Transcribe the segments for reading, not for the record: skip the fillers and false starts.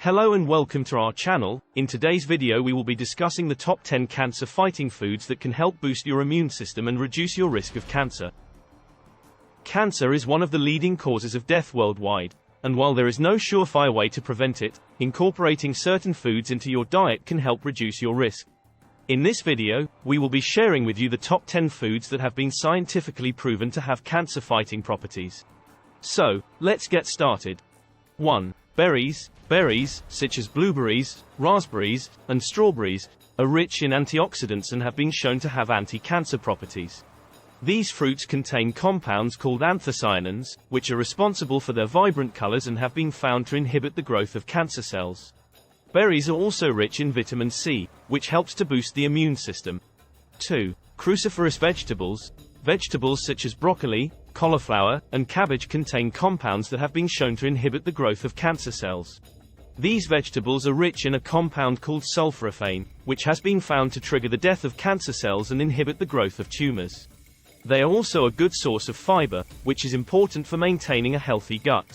Hello and welcome to our channel. In today's video we will be discussing the top 10 cancer-fighting foods that can help boost your immune system and reduce your risk of cancer. Cancer is one of the leading causes of death worldwide, and while there is no surefire way to prevent it, incorporating certain foods into your diet can help reduce your risk. In this video, we will be sharing with you the top 10 foods that have been scientifically proven to have cancer-fighting properties. So, let's get started. 1. Berries. Berries, such as blueberries, raspberries, and strawberries, are rich in antioxidants and have been shown to have anti-cancer properties. These fruits contain compounds called anthocyanins, which are responsible for their vibrant colors and have been found to inhibit the growth of cancer cells. Berries are also rich in vitamin C, which helps to boost the immune system. 2. Cruciferous vegetables. Vegetables such as broccoli, cauliflower, and cabbage contain compounds that have been shown to inhibit the growth of cancer cells. These vegetables are rich in a compound called sulforaphane, which has been found to trigger the death of cancer cells and inhibit the growth of tumors. They are also a good source of fiber, which is important for maintaining a healthy gut.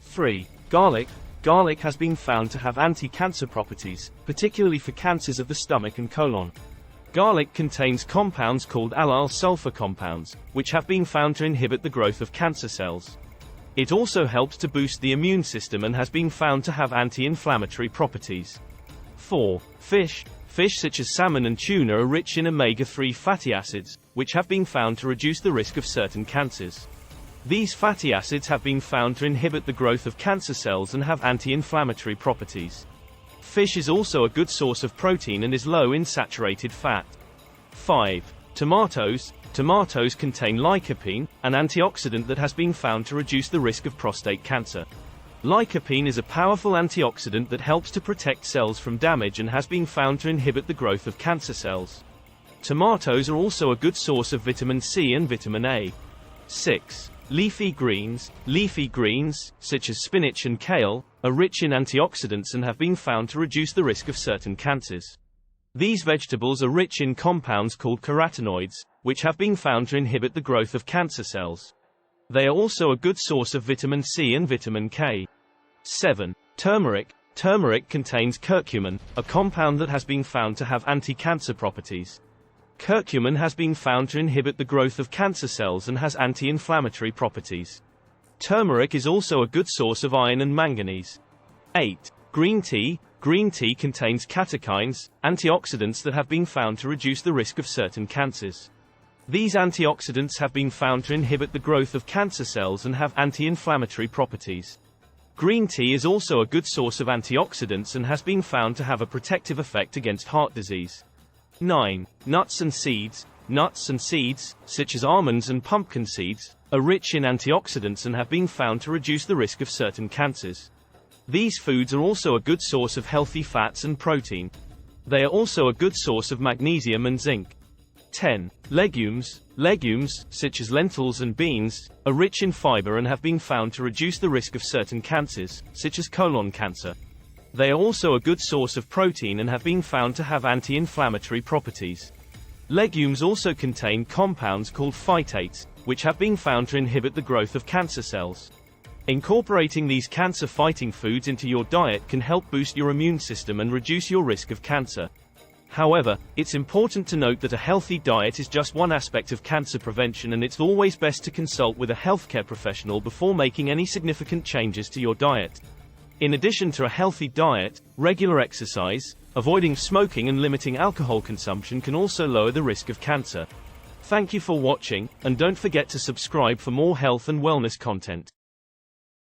3. Garlic. Garlic has been found to have anti-cancer properties, particularly for cancers of the stomach and colon. Garlic contains compounds called allyl sulfur compounds, which have been found to inhibit the growth of cancer cells. It also helps to boost the immune system and has been found to have anti-inflammatory properties. 4. Fish. Fish such as salmon and tuna are rich in omega-3 fatty acids, which have been found to reduce the risk of certain cancers. These fatty acids have been found to inhibit the growth of cancer cells and have anti-inflammatory properties. Fish is also a good source of protein and is low in saturated fat. 5. Tomatoes. Tomatoes contain lycopene, an antioxidant that has been found to reduce the risk of prostate cancer. Lycopene is a powerful antioxidant that helps to protect cells from damage and has been found to inhibit the growth of cancer cells. Tomatoes are also a good source of vitamin C and vitamin A. 6. Leafy greens. Leafy greens, such as spinach and kale, are rich in antioxidants and have been found to reduce the risk of certain cancers. These vegetables are rich in compounds called carotenoids, which have been found to inhibit the growth of cancer cells. They are also a good source of vitamin C and vitamin K. 7. Turmeric. Turmeric contains curcumin, a compound that has been found to have anti-cancer properties. Curcumin has been found to inhibit the growth of cancer cells and has anti-inflammatory properties. Turmeric is also a good source of iron and manganese. 8. Green tea. Green tea contains catechins, antioxidants that have been found to reduce the risk of certain cancers. These antioxidants have been found to inhibit the growth of cancer cells and have anti-inflammatory properties. Green tea is also a good source of antioxidants and has been found to have a protective effect against heart disease. 9. Nuts and seeds. Nuts and seeds, such as almonds and pumpkin seeds, are rich in antioxidants and have been found to reduce the risk of certain cancers. These foods are also a good source of healthy fats and protein. They are also a good source of magnesium and zinc. 10. Legumes. Legumes, such as lentils and beans, are rich in fiber and have been found to reduce the risk of certain cancers, such as colon cancer. They are also a good source of protein and have been found to have anti-inflammatory properties. Legumes also contain compounds called phytates, which have been found to inhibit the growth of cancer cells. Incorporating these cancer-fighting foods into your diet can help boost your immune system and reduce your risk of cancer. However, it's important to note that a healthy diet is just one aspect of cancer prevention, and it's always best to consult with a healthcare professional before making any significant changes to your diet. In addition to a healthy diet, regular exercise, avoiding smoking and limiting alcohol consumption can also lower the risk of cancer. Thank you for watching, and don't forget to subscribe for more health and wellness content.